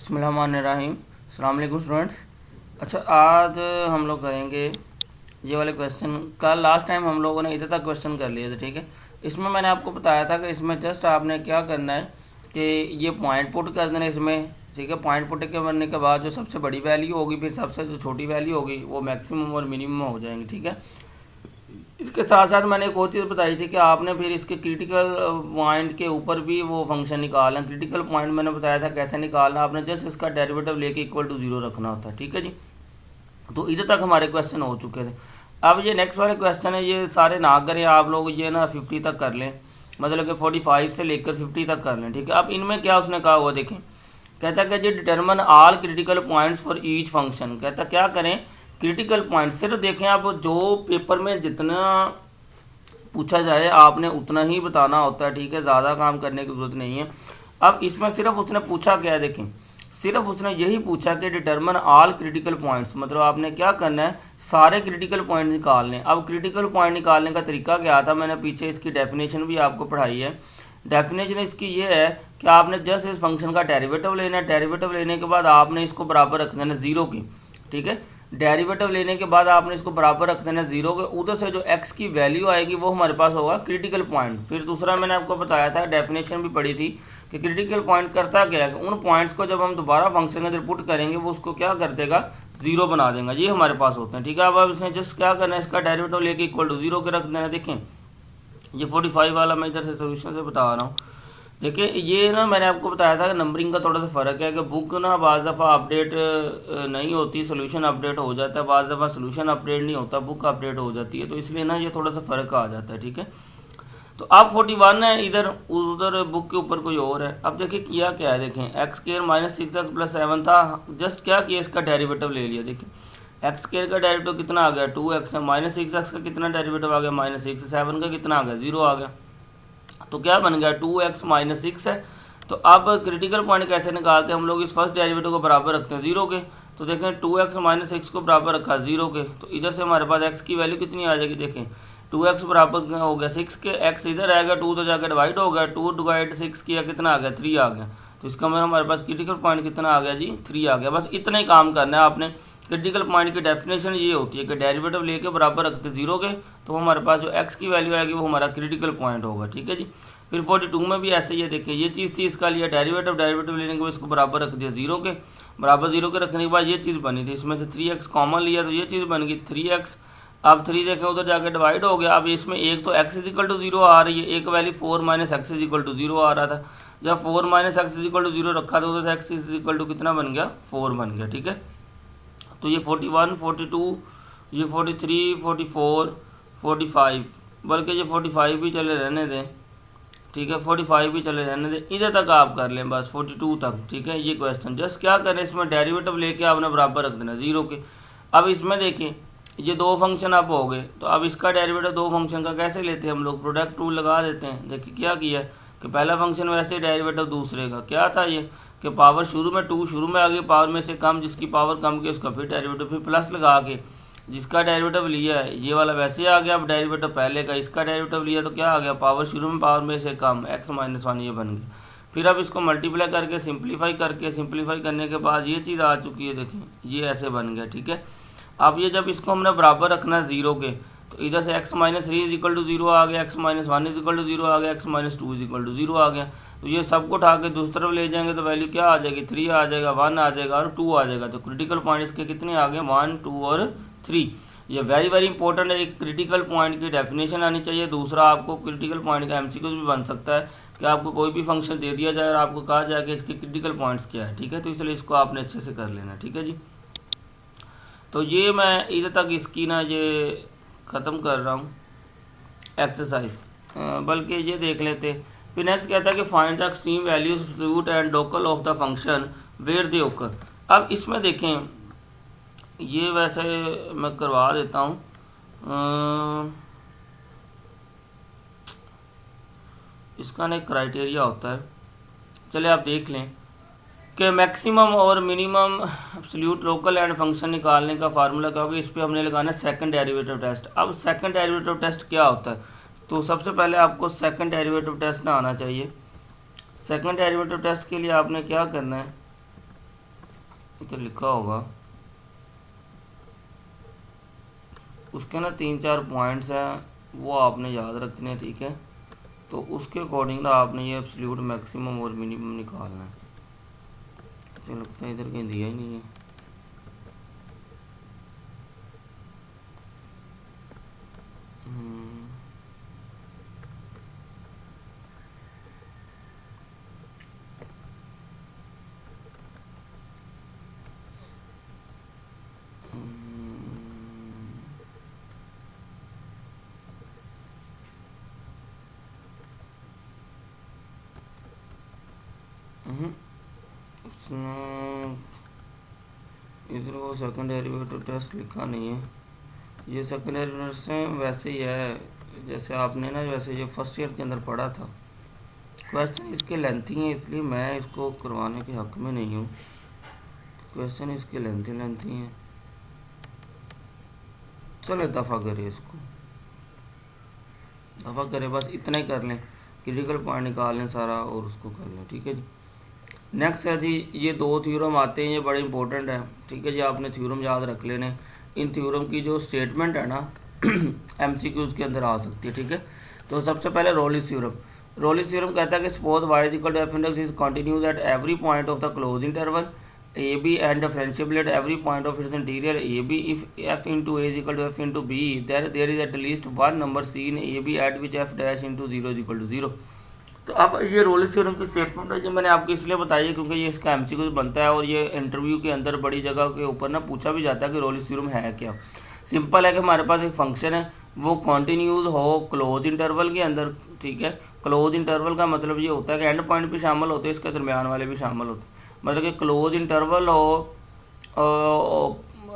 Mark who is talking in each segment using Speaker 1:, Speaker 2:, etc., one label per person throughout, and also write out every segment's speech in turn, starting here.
Speaker 1: बिस्मिल्लाहिर्रहमानिर्रहीम। अस्सलाम वालेकुम स्टूडेंट्स। अच्छा, आज हम लोग करेंगे ये वाले क्वेश्चन। कल लास्ट टाइम हम लोगों ने इधर तक क्वेश्चन कर लिए थे, ठीक है। इसमें मैंने आपको बताया था कि इसमें जस्ट आपने क्या करना है कि ये पॉइंट पुट कर देना इसमें, ठीक है। पॉइंट पुट के बनने के बाद जो सबसे बड़ी वैल्यू होगी, फिर सबसे जो छोटी वैल्यू होगी, वो मैक्सिमम और मिनिमम हो जाएंगी, ठीक है। इसके साथ साथ मैंने एक और चीज़ बताई थी कि आपने फिर इसके क्रिटिकल पॉइंट के ऊपर भी वो फंक्शन निकालना। क्रिटिकल पॉइंट मैंने बताया था कैसे निकालना, आपने जस्ट इसका डेरिवेटिव लेके इक्वल टू जीरो रखना होता है, ठीक है जी। तो इधर तक हमारे क्वेश्चन हो चुके थे। अब ये नेक्स्ट वाले क्वेश्चन है, ये सारे ना करें आप लोग, ये ना 50 तक कर लें, मतलब कि 45 से लेकर 50 तक कर लें, ठीक है। अब इनमें क्या उसने कहा हुआ देखें, कहता है कि जी determine all critical points for each function. कहता क्या करें, क्रिटिकल पॉइंट सिर्फ देखें आप, जो पेपर में जितना पूछा जाए आपने उतना ही बताना होता है, ठीक है। ज़्यादा काम करने की ज़रूरत नहीं है। अब इसमें सिर्फ उसने पूछा क्या है, देखें, सिर्फ उसने यही पूछा कि डिटर्मन ऑल क्रिटिकल पॉइंट्स, मतलब आपने क्या करना है, सारे क्रिटिकल पॉइंट निकालने। अब क्रिटिकल पॉइंट निकालने का तरीका क्या था, मैंने पीछे इसकी डेफिनेशन भी आपको पढ़ाई है। डेफिनेशन इसकी ये है कि आपने जस्ट इस फंक्शन का डेरिवेटिव लेना है। डेरिवेटिव लेने के बाद आपने इसको बराबर रख देना जीरो की, ठीक है। डेरिवेटिव लेने के बाद आपने इसको बराबर रख देना जीरो के, उधर से जो एक्स की वैल्यू आएगी वो हमारे पास होगा क्रिटिकल पॉइंट। फिर दूसरा मैंने आपको बताया था, डेफिनेशन भी पढ़ी थी कि क्रिटिकल पॉइंट करता क्या है, उन पॉइंट्स को जब हम दोबारा फंक्शन के अंदर पुट करेंगे वो उसको क्या कर देगा, जीरो बना देगा। ये हमारे पास होते हैं, ठीक है। अब इसने जस्ट क्या करना है, इसका डेरिवेटिव लेके इक्वल टू जीरो के रख देना। देखें ये 45 वाला मैं इधर से सोल्यूशन से बता रहा हूँ। देखिए ये ना मैंने आपको बताया था कि नंबरिंग का थोड़ा सा फ़र्क है कि बुक ना बाज़ दफ़ा अपडेट नहीं होती, सोल्यूशन अपडेट हो जाता है, बाज़ दफ़ा सोल्यूशन अपडेट नहीं होता, बुक अपडेट हो जाती है, तो इसलिए ना ये थोड़ा सा फ़र्क आ जाता है, ठीक है। तो अब 41 है, इधर उधर बुक के ऊपर कोई और है। अब देखिए किया क्या है, देखें एक्स स्क्वायर माइनस 6x+7 था, जस्ट क्या किया, इसका डेरिवेटिव ले लिया। देखिए एक्स स्क्वायर का डेरिवेटिव कितना आ गया, 2x है, माइनस 6x का कितना डेरिवेटिव आ गया, -6, 7 का कितना आ गया, 0 आ गया। तो क्या बन गया, 2x माइनस 6 है। तो अब क्रिटिकल पॉइंट कैसे निकालते हैं हम लोग, इस फर्स्ट डेरिवेटिव को बराबर रखते हैं जीरो के। तो देखें 2x माइनस 6 को बराबर रखा जीरो के, तो इधर से हमारे पास x की वैल्यू कितनी आ जाएगी, देखें 2x बराबर हो गया 6 के, x इधर आएगा, 2 तो जाकर डिवाइड हो गया, 2 डिवाइड 6 किया कितना आ गया, 3 आ गया। तो इसका मतलब हमारे पास क्रिटिकल पॉइंट कितना आ गया जी, 3 आ गया। बस इतना ही काम करना है आपने। क्रिटिकल पॉइंट की डेफिनेशन ये होती है कि डेरिवेटिव लेके बराबर रखते जीरो के, तो हमारे पास जो x की वैल्यू आएगी वो हमारा क्रिटिकल पॉइंट होगा, ठीक है जी। फिर 42 में भी ऐसे ही है, देखिए ये चीज़ थी, इसका लिया डेरिवेटिव, डेरिवेटिव लेने के बाद इसको बराबर रख दिया जीरो के, बराबर जीरो के रखने के बाद ये चीज़ बनी थी, इसमें से 3x कॉमन लिया तो ये चीज़ बन गई 3x। अब 3 देखें उधर जाकर डिवाइड हो गया। अब इसमें एक तो x इजिकल टू जीरो आ रही है, एक value 4 minus X equal to zero आ रहा था। जब 4 minus X equal to zero रखा तो उधर से एक्स इजिकल टू कितना बन गया, 4 बन गया, ठीक है। तो ये 41, 42, ये 43, 44, 45, बल्कि ये 45 भी चले रहने दें, ठीक है, 45 भी चले रहने दें, इधर तक आप कर लें बस 42 तक, ठीक है। ये क्वेश्चन जस्ट क्या करें, इसमें डेरिवेटिव लेके आपने बराबर रख देना जीरो के। अब इसमें देखिए ये दो फंक्शन अब हो गए, तो अब इसका डेरिवेटिव दो फंक्शन का कैसे लेते हैं हम लोग, प्रोडक्ट रूल लगा देते हैं। देखिए क्या किया कि पहला फंक्शन वैसे डेरिवेटिव दूसरे का क्या था, ये कि पावर शुरू में 2 शुरू में आ गई, पावर में से कम, जिसकी पावर कम की उसका फिर डेरिवेटिव, फिर प्लस लगा के जिसका डेरिवेटिव लिया है ये वाला वैसे आ गया। अब डेरिवेटिव पहले का, इसका डेरिवेटिव लिया तो क्या आ गया, पावर शुरू में पावर में से कम, x माइनस 1 ये बन गया। फिर अब इसको मल्टीप्लाई करके सिंप्लीफाई करने के बाद ये चीज़ आ चुकी है, देखें ये ऐसे बन गया, ठीक है। अब ये जब इसको हमने बराबर रखना है जीरो के, तो इधर से x minus 3 equal to zero आ गया, x minus 1 equal to zero आ गया, x minus 2 equal to zero आ गया। तो ये सबको उठा के दूसरी तरफ ले जाएंगे तो वैल्यू क्या आ जाएगी, 3 आ जाएगा, 1 आ जाएगा और 2 आ जाएगा। तो क्रिटिकल पॉइंट इसके कितने आ गए, 1, 2 और 3। ये वेरी वेरी इंपॉर्टेंट है, एक क्रिटिकल पॉइंट की डेफिनेशन आनी चाहिए। दूसरा आपको क्रिटिकल पॉइंट का एमसीक्यू भी बन सकता है कि आपको कोई भी फंक्शन दे दिया जाए और आपको कहा जाए कि इसके क्रिटिकल पॉइंट्स क्या है, ठीक है। तो इसलिए इसको आपने अच्छे से कर लेना, ठीक है जी। तो ये मैं इधर तक इसकी ना ये ख़त्म कर रहा हूँ एक्सरसाइज, बल्कि ये देख लेते। फिर नेक्स्ट कहता है कि find the extreme values root and local of the function where they occur. अब इसमें देखें ये वैसे मैं करवा देता हूँ, इसका ना एक क्राइटेरिया होता है, चले आप देख लें कि मैक्सिमम और minimum absolute local and function निकालने का फार्मूला क्या होगा। इस पर हमने लगाना है सेकंड डेरिवेटिव टेस्ट। अब सेकंड डेरिवेटिव टेस्ट क्या होता है, तो सबसे पहले आपको सेकंड डेरिवेटिव टेस्ट ना आना चाहिए। सेकंड डेरिवेटिव टेस्ट के लिए आपने क्या करना है, इधर लिखा होगा, उसके ना 3-4 पॉइंट्स हैं वो आपने याद रखने हैं, ठीक है। तो उसके अकॉर्डिंग ना आपने ये एब्सोल्यूट मैक्सिमम और मिनिमम निकालना है। मुझे लगता है इधर कहीं दिया ही नहीं है। हम्म, हम्म, उसने इधर वो सेकंड डेरिवेटिव टेस्ट लिखा नहीं है। ये सेकंड डेरिवेटिव से वैसे ही है जैसे आपने ना वैसे ये फर्स्ट ईयर के अंदर पढ़ा था। क्वेश्चन इसके लेंथी हैं इसलिए मैं इसको करवाने के हक में नहीं हूँ। क्वेश्चन इसके लेंथी हैं। चलो दफ़ा करें इसको, दफ़ा करें, बस इतना ही कर लें, क्रिटिकल पॉइंट निकाल लें सारा और उसको कर लें, ठीक है जी। नेक्स्ट है जी, ये 2 थ्योरम आते हैं, ये बड़े इंपॉर्टेंट है, ठीक है जी। आपने थ्योरम याद रख लेने। इन थ्योरम की जो स्टेटमेंट है ना एमसीक्यूज़ के अंदर आ सकती है, ठीक है। तो सबसे पहले रोलिस थ्योरम। रोलिस थ्योरम कहता है कि suppose y is equal to f index is continuous at every point of the closed interval a b and differentiable at every point of its interior a b if f into a is equal to F into b there is at least one number c in a b at which f dash into zero is equal to zero. तो अब ये रोलिस theorem की statement है जो मैंने आपको इसलिए बताई है क्योंकि ये इसका एमसीक्यू बनता है और ये इंटरव्यू के अंदर बड़ी जगह के ऊपर ना पूछा भी जाता है कि रोलिस थ्योरम है क्या। सिंपल है कि हमारे पास एक फंक्शन है वो कॉन्टीन्यूज हो क्लोज इंटरवल के अंदर, ठीक है। क्लोज इंटरवल का मतलब ये होता है कि एंड पॉइंट भी शामिल होते हैं, इसके दरमियान वाले भी शामिल होते हैं। मतलब कि क्लोज इंटरवल हो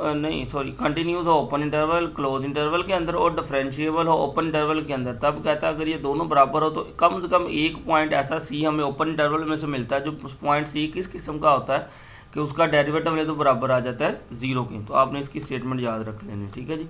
Speaker 1: नहीं सॉरी कंटिन्यूस हो ओपन इंटरवल क्लोज इंटरवल के अंदर और डिफरेंशिएबल हो ओपन इंटरवल के अंदर। तब कहता है अगर ये दोनों बराबर हो तो कम से कम एक पॉइंट ऐसा सी हमें ओपन इंटरवल में से मिलता है जो पॉइंट सी किस किस्म का होता है कि उसका डेरिवेटिव ले तो बराबर आ जाता है ज़ीरो के। तो आपने इसकी स्टेटमेंट याद रख लेनी, ठीक है जी।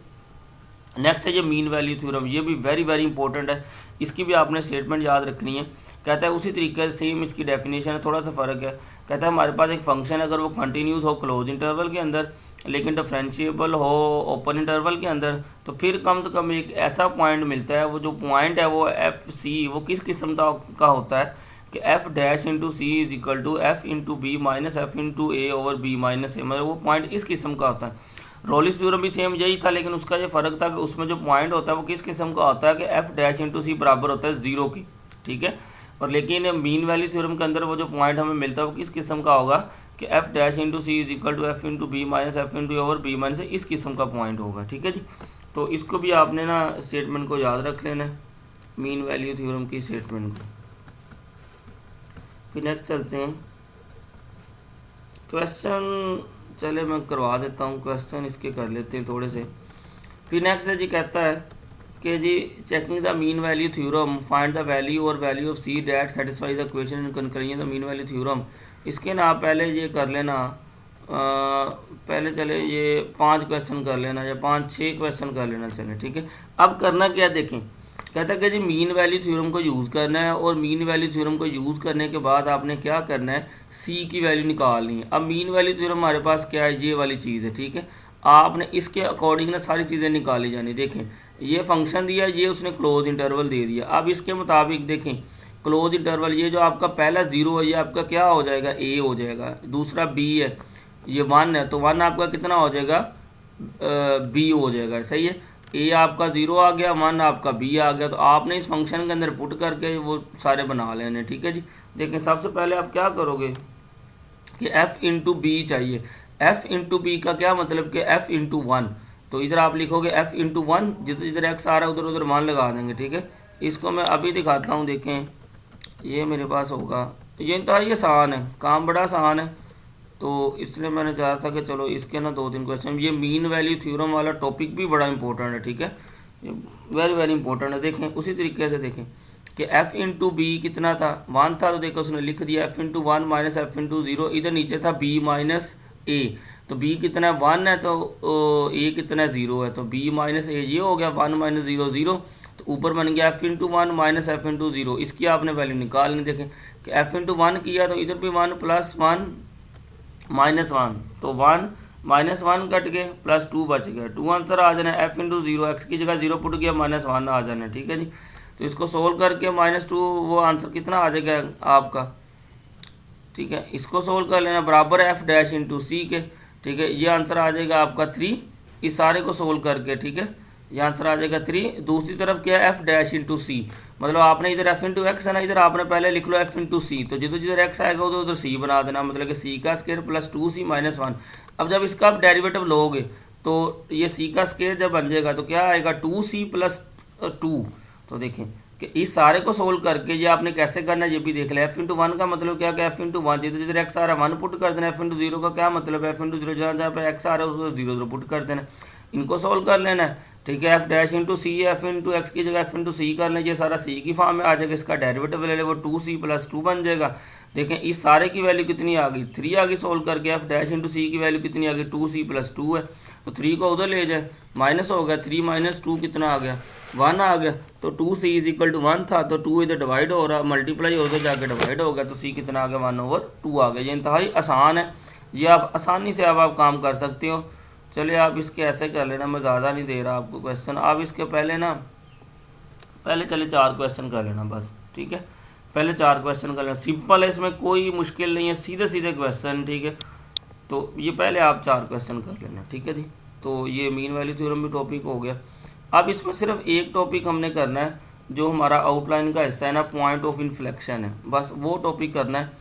Speaker 1: नेक्स्ट है ये मीन वैल्यू थ्योरम, ये भी वेरी वेरी इंपॉर्टेंट है, इसकी भी आपने स्टेटमेंट याद रखनी है। कहता है उसी तरीके से सेम इसकी डेफिनेशन है, थोड़ा सा फ़र्क है। कहता है हमारे पास एक फंक्शन अगर वो कंटिन्यूस हो क्लोज इंटरवल के अंदर लेकिन डिफरेंशिएबल हो ओपन इंटरवल के अंदर तो फिर कम से कम एक ऐसा पॉइंट मिलता है, वो जो पॉइंट है वो एफ सी वो किस किस्म का होता है कि F dash into C is equal to F into B minus F into A over B minus A, मतलब वो पॉइंट इस किस्म का होता है। रोलिस थ्योरम भी सेम यही था लेकिन उसका ये फ़र्क था कि उसमें जो पॉइंट होता है वो किस किस्म का होता है कि एफ डैश इंटू सी बराबर होता है ज़ीरो की, ठीक है। और लेकिन मीन वैल्यू थ्योरम के अंदर वो जो पॉइंट हमें मिलता है वो किस किस्म का होगा कि F dash into C is equal to F into B minus F into over B minus इस किस्म का पॉइंट होगा, ठीक है जी। तो इसको भी आपने ना स्टेटमेंट को याद रख लेना है, मीन वैल्यू थ्योरम की स्टेटमेंट को। फिर नेक्स्ट चलते हैं क्वेश्चन, चले मैं करवा देता हूँ क्वेश्चन इसके कर लेते हैं थोड़े से। फिर नेक्स्ट है जी, कहता है कि जी checking the mean value theorem find the value और value of C that satisfy the equation in conclusion the mean value theorem. इसके ना आप पहले ये कर लेना, पहले चले ये 5 क्वेश्चन कर लेना या 5-6 क्वेश्चन कर लेना, चले ठीक है। अब करना क्या देखें, कहता है कि जी मीन वैल्यू थ्योरम को यूज़ करना है और मीन वैल्यू थ्योरम को यूज़ करने के बाद आपने क्या करना है सी की वैल्यू निकालनी है। अब मीन वैल्यू थ्योरम हमारे पास क्या है, ये वाली चीज़ है, ठीक है। आपने इसके अकॉर्डिंग ना सारी चीज़ें निकाली जानी। देखें ये फंक्शन दिया, ये उसने क्लोज इंटरवल दे दिया। अब इसके मुताबिक देखें क्लोज इंटरवल ये जो आपका पहला 0 है ये आपका क्या हो जाएगा, ए हो जाएगा। दूसरा बी है, ये 1 है तो 1 आपका कितना हो जाएगा, बी हो जाएगा, सही है। ए आपका 0 आ गया, 1 आपका बी आ गया। तो आपने इस फंक्शन के अंदर पुट करके वो सारे बना लेने, ठीक है जी। देखें सबसे पहले आप क्या करोगे कि एफ इंटू बी चाहिए। एफ इंटू बी का क्या मतलब कि एफ इंटू 1, तो इधर आप लिखोगे एफ इंटू 1, जिधर जिधर एक्स आ रहा है उधर उधर 1 लगा देंगे, ठीक है। इसको मैं अभी दिखाता हूँ, देखें ये मेरे पास होगा, ये इंतहाई आसान है, काम बड़ा आसान है। तो इसलिए मैंने चाहा था कि चलो इसके ना 2-3 क्वेश्चन, ये मीन वैल्यू थ्योरम वाला टॉपिक भी बड़ा इंपॉर्टेंट है, ठीक है, ये वेरी वेरी इंपॉर्टेंट है। देखें उसी तरीके से देखें कि एफ इंटू बी कितना था, 1 था, तो देखो उसने लिख दिया F into 1 minus F into 0। इधर नीचे था बी माइनस ए, तो बी कितना है 1 है तो ए कितना है 0 है, तो बी माइनस ए ये हो गया 1 माइनस 0 0। तो ऊपर बन गया F into 1 minus F into 0, इसकी आपने वैल्यू निकालनी। देखें कि एफ इंटू 1 किया तो इधर भी 1 प्लस 1 -1, तो 1 -1 कट के +2 बच गया, 2 आंसर आ जाना। f इंटू जीरो, एक्स की जगह 0 पुट किया, -1 आ जाना। ठीक है जी, तो इसको सोल्व करके -2 वो आंसर कितना आ जाएगा आपका। ठीक है, इसको सोल्व कर लेना, बराबर f डैश इंटू सी के। ठीक है, ये आंसर आ जाएगा आपका 3, इस सारे को सोल्व करके। ठीक है, ये आंसर आ जाएगा 3। दूसरी तरफ क्या है, f डैश इंटू सी, मतलब आपने इधर f इंटू एक्स है ना, इधर आपने पहले लिख लो f इंटू सी, तो जिधर जिधर x आएगा उधर उधर c बना देना, मतलब कि c का स्क्वायर प्लस 2c माइनस 1। अब जब इसका आप डेरिवेटिव लोगे तो ये c का स्क्वायर जब बन जाएगा तो क्या आएगा, 2c प्लस 2। तो देखें कि इस सारे को सोल्व करके ये आपने कैसे करना है ये भी देख लिया। f इंटू वन का मतलब क्या, f इंटू वन, जिधर जिधर x आ रहा है 1 पुट कर देना। f इंटू जीरो का क्या मतलब है, f इंटू जीरो जहाँ जहाँ पे x आ रहा है उसको 0 0 पुट कर देना, इनको सोल्व कर लेना है। ठीक है, f डैश इंटू सी, एफ इंटू एक्स की जगह f इंटू सी कर लें, ये सारा c की फॉर्म में आ जाएगा, इसका डेरिवेटिव ले ले वो 2c प्लस 2 बन जाएगा। देखें इस सारे की वैल्यू कितनी आ गई, 3 आ गई सोल्व करके। f डैश इंटू सी की वैल्यू कितनी आ गई, 2c प्लस 2 है, तो 3 को उधर ले जाए, माइनस हो गया, 3 माइनस 2 कितना आ गया, 1 आ गया। तो 2c इज इक्वल टू 1 था, तो 2 इधर डिवाइड हो रहा, मल्टीप्लाई उधर जाके डिवाइड हो गया, तो c कितना आ गया, 1/2 आ गया। ये इंतहाई आसान है, ये आप आसानी से अब आप काम कर सकते हो। चलिए आप इसके ऐसे कर लेना, मैं ज़्यादा नहीं दे रहा आपको क्वेश्चन। आप इसके पहले चले 4 क्वेश्चन कर लेना बस। ठीक है, पहले 4 क्वेश्चन कर लेना, सिंपल है, इसमें कोई मुश्किल नहीं है, सीधे सीधे क्वेश्चन। ठीक है, तो ये पहले आप 4 क्वेश्चन कर लेना। ठीक है जी, तो ये मीन वैल्यू थ्योरम भी टॉपिक हो गया। अब इसमें सिर्फ एक टॉपिक हमने करना है जो हमारा आउटलाइन का हिस्सा है ना, पॉइंट ऑफ इन्फ्लेक्शन है, बस वो टॉपिक करना है।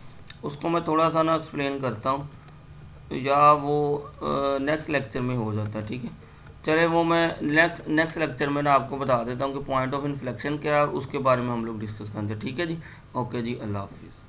Speaker 1: उसको मैं थोड़ा सा ना एक्सप्लेन करता हूँ, या वो नेक्स्ट लेक्चर में हो जाता है। ठीक है, चले वो मैं नेक्स्ट लेक्चर में ना आपको बता देता हूँ कि पॉइंट ऑफ इन्फ्लेक्शन क्या है, और उसके बारे में हम लोग डिस्कस करते हैं। ठीक है जी, ओके जी, अल्लाह हाफिज़।